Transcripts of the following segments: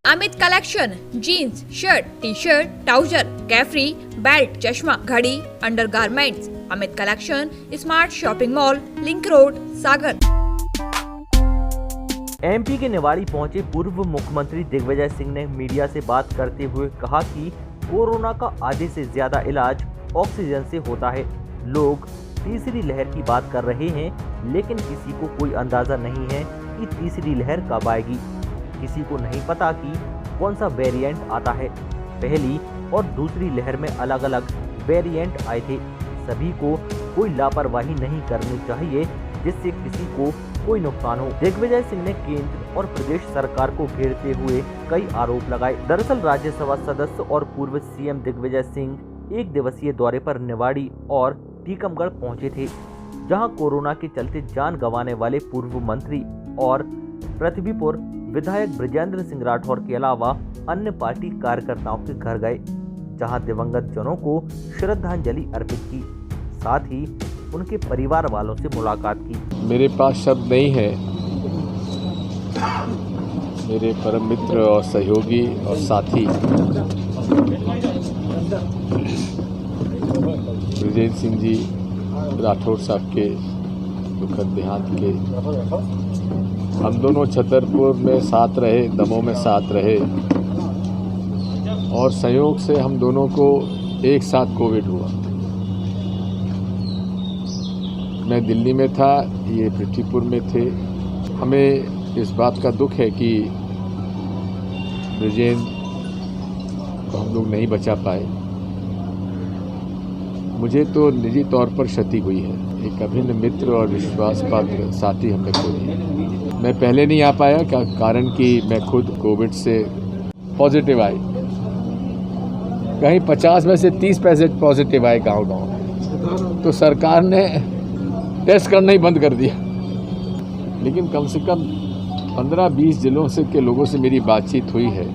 Amit collection, jeans, shirt, T shirt, trouser, capri, belt, चश्मा, घड़ी, undergarments. Amit collection, smart shopping mall, link road, Sagar. MP के निवाड़ी पहुंचे पूर्व मुख्यमंत्री दिग्विजय सिंह ने मीडिया से बात करते हुए कहा कि कोरोना का आधे से ज्यादा इलाज ऑक्सीजन से होता है। लोग तीसरी लहर की बात कर रहे हैं, लेकिन किसी को कोई अंदाजा नहीं है कि तीसरी लहर कब आएगी। किसी को नहीं पता कि कौन सा वेरिएंट आता है। पहली और दूसरी लहर में अलग अलग वेरिएंट आए थे। सभी को कोई लापरवाही नहीं करनी चाहिए जिससे किसी को कोई नुकसान हो। दिग्विजय सिंह ने केंद्र और प्रदेश सरकार को घेरते हुए कई आरोप लगाए। दरअसल राज्यसभा सदस्य और पूर्व सीएम दिग्विजय सिंह एक दिवसीय दौरे पर निवाड़ी और टीकमगढ़ पहुंचे थे, जहां कोरोना के चलते जान गंवाने वाले पूर्व मंत्री और पृथ्वीपुर विधायक बृजेंद्र सिंह राठौर के अलावा अन्य पार्टी कार्यकर्ताओं के घर गए, जहां दिवंगत जनों को श्रद्धांजलि अर्पित की, साथ ही उनके परिवार वालों से मुलाकात की। मेरे पास शब्द नहीं है। मेरे परम मित्र और सहयोगी और साथी बृजेंद्र सिंह जी राठौर साहब के दुखद देहांत के, हम दोनों छतरपुर में साथ रहे, दमोह में साथ रहे और संयोग से हम दोनों को एक साथ कोविड हुआ। मैं दिल्ली में था, ये पृथ्वीपुर में थे। हमें इस बात का दुख है कि बृजेंद्र को हम लोग नहीं बचा पाए। मुझे तो निजी तौर पर क्षति हुई है। एक अभिन्न मित्र और विश्वास पात्र साथी हमने खो दिए। मैं पहले नहीं आ पाया का कारण कि मैं खुद कोविड से पॉजिटिव आए। कहीं 50 में से 30% पॉजिटिव आए गांव-गांव, तो सरकार ने टेस्ट करना ही बंद कर दिया। लेकिन कम से कम 15-20 जिलों से के लोगों से मेरी बातचीत हुई है,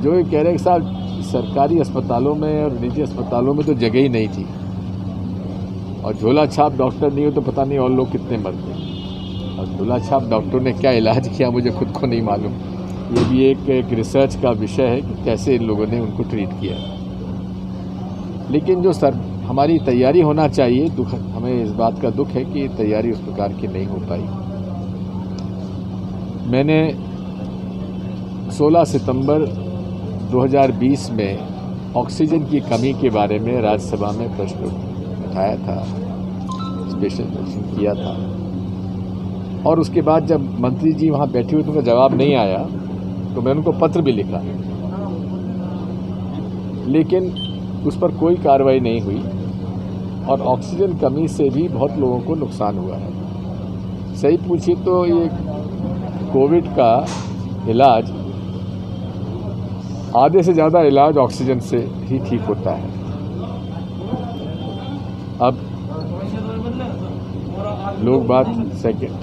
जो ये कह रहे हैं कि साहब सरकारी अस्पतालों में और निजी अस्पतालों में तो जगह ही नहीं थी, और झोला छाप डॉक्टर नहीं हो तो पता नहीं और लोग कितने मरते। और झोला छाप डॉक्टर ने क्या इलाज किया मुझे खुद को नहीं मालूम। ये भी एक रिसर्च का विषय है कि कैसे इन लोगों ने उनको ट्रीट किया। लेकिन जो हमारी तैयारी होना चाहिए, हमें इस बात का दुख है कि तैयारी उस प्रकार की नहीं हो पाई। मैंने 16 सितंबर 2020 में ऑक्सीजन की कमी के बारे में राज्यसभा में प्रश्न उठाया था, स्पेशल क्वेश्चन किया था, और उसके बाद जब मंत्री जी वहाँ बैठे हुए तो उनका जवाब नहीं आया, तो मैंने उनको पत्र भी लिखा, लेकिन उस पर कोई कार्रवाई नहीं हुई और ऑक्सीजन कमी से भी बहुत लोगों को नुकसान हुआ है। सही पूछिए तो ये कोविड का इलाज, आधे से ज़्यादा इलाज ऑक्सीजन से ही ठीक होता है। अब लोग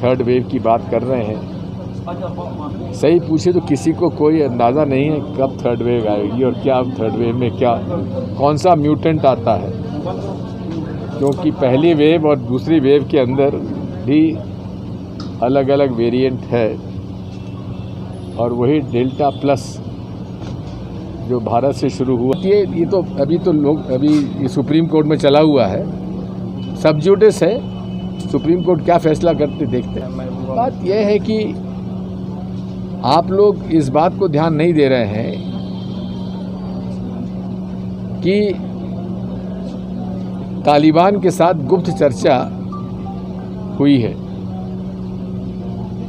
थर्ड वेव की बात कर रहे हैं। सही पूछे तो किसी को कोई अंदाज़ा नहीं है कब थर्ड वेव आएगी और क्या थर्ड वेव में कौन सा म्यूटेंट आता है, क्योंकि पहली वेव और दूसरी वेव के अंदर भी अलग अलग वेरिएंट है, और वही डेल्टा प्लस जो भारत से शुरू हुआ। ये तो अभी सुप्रीम कोर्ट में चला हुआ है, सब जुडिस है, सुप्रीम कोर्ट क्या फैसला करते देखते हैं। बात यह है कि आप लोग इस बात को ध्यान नहीं दे रहे हैं कि तालिबान के साथ गुप्त चर्चा हुई है,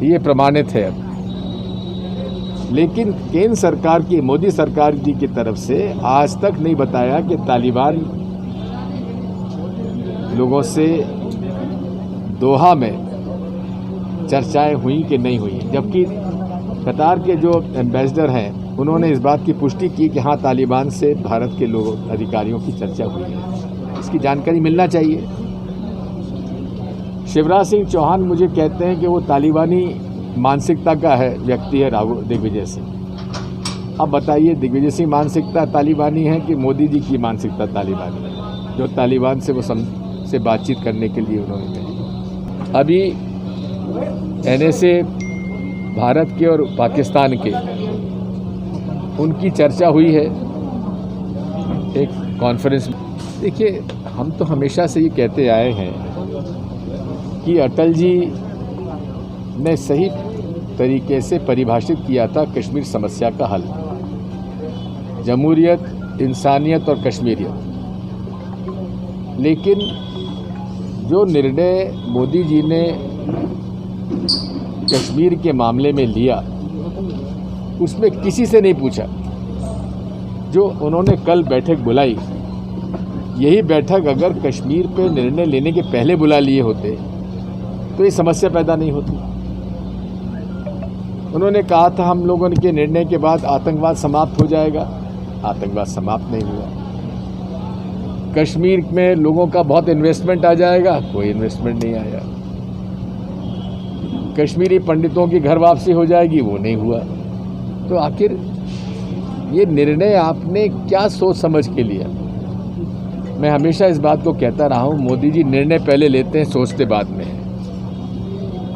ये प्रमाणित है अब। लेकिन केंद्र सरकार की, मोदी सरकार जी की तरफ से आज तक नहीं बताया कि तालिबान लोगों से दोहा में चर्चाएं हुई कि नहीं हुई, जबकि कतार के जो एम्बेसडर हैं उन्होंने इस बात की पुष्टि की कि हाँ, तालिबान से भारत के लोगों अधिकारियों की चर्चा हुई है। इसकी जानकारी मिलना चाहिए। शिवराज सिंह चौहान मुझे कहते हैं कि वो तालिबानी मानसिकता का है व्यक्ति है दिग्विजय सिंह। अब बताइए, दिग्विजय सिंह मानसिकता तालिबानी है कि मोदी जी की मानसिकता तालिबानी है, जो तालिबान से वो से बातचीत करने के लिए उन्होंने कही। अभी NSA भारत के और पाकिस्तान के उनकी चर्चा हुई है एक कॉन्फ्रेंस में। देखिए, हम तो हमेशा से ये कहते आए हैं कि अटल जी ने सही तरीके से परिभाषित किया था कश्मीर समस्या का हल, जमहूरियत, इंसानियत और कश्मीरियत। लेकिन जो निर्णय मोदी जी ने कश्मीर के मामले में लिया, उसमें किसी से नहीं पूछा। जो उन्होंने कल बैठक बुलाई, यही बैठक अगर कश्मीर पे निर्णय लेने के पहले बुला लिए होते तो ये समस्या पैदा नहीं होती। उन्होंने कहा था हम लोगों के निर्णय के बाद आतंकवाद समाप्त हो जाएगा, आतंकवाद समाप्त नहीं हुआ। कश्मीर में लोगों का बहुत इन्वेस्टमेंट आ जाएगा, कोई इन्वेस्टमेंट नहीं आया। कश्मीरी पंडितों की घर वापसी हो जाएगी, वो नहीं हुआ। तो आखिर ये निर्णय आपने क्या सोच समझ के लिया? मैं हमेशा इस बात को कहता रहा हूँ, मोदी जी निर्णय पहले लेते हैं, सोचते बाद में।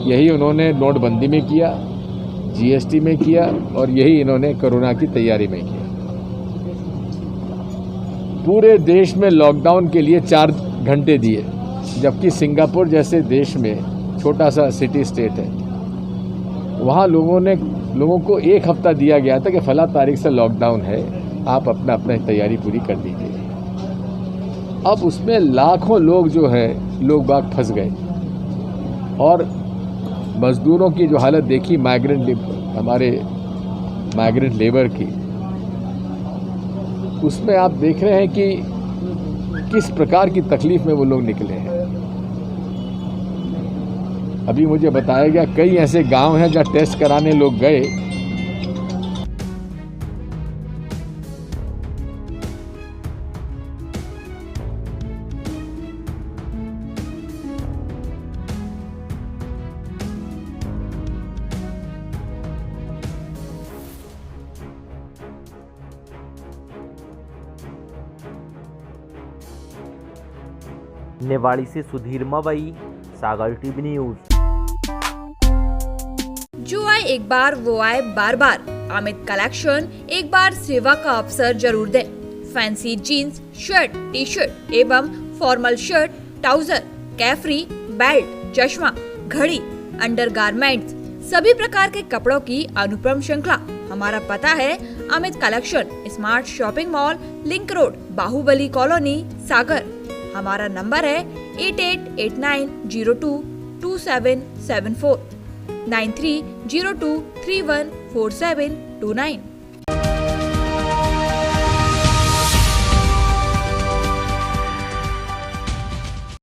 यही उन्होंने नोटबंदी में किया, जीएसटी में किया, और यही इन्होंने कोरोना की तैयारी में किया। पूरे देश में लॉकडाउन के लिए 4 घंटे दिए, जबकि सिंगापुर जैसे देश में छोटा सा सिटी स्टेट है, वहाँ लोगों को 1 हफ्ता दिया गया था कि फला तारीख से लॉकडाउन है, आप अपना तैयारी पूरी कर लीजिए। अब उसमें लाखों लोग जो है लोग बाग फंस गए, और मजदूरों की जो हालत देखी, हमारे माइग्रेंट लेबर की, उसमें आप देख रहे हैं कि किस प्रकार की तकलीफ में वो लोग निकले हैं। अभी मुझे बताया गया कई ऐसे गांव हैं जहां टेस्ट कराने लोग गए, निवाड़ी से सुधीर मवई, सागर टीवी न्यूज। जो आए एक बार वो आए बार बार। अमित कलेक्शन एक बार सेवा का अवसर जरूर दें। Fancy jeans, shirt, T shirt एवं formal shirt, trouser, capri, belt, चश्मा, घड़ी, अंडरगारमेंट्स, सभी प्रकार के कपड़ों की अनुपम श्रृंखला। हमारा पता है Amit collection, smart shopping mall, link road, Bahubali colony, Sagar. हमारा नंबर है 8889022774, 9302314729।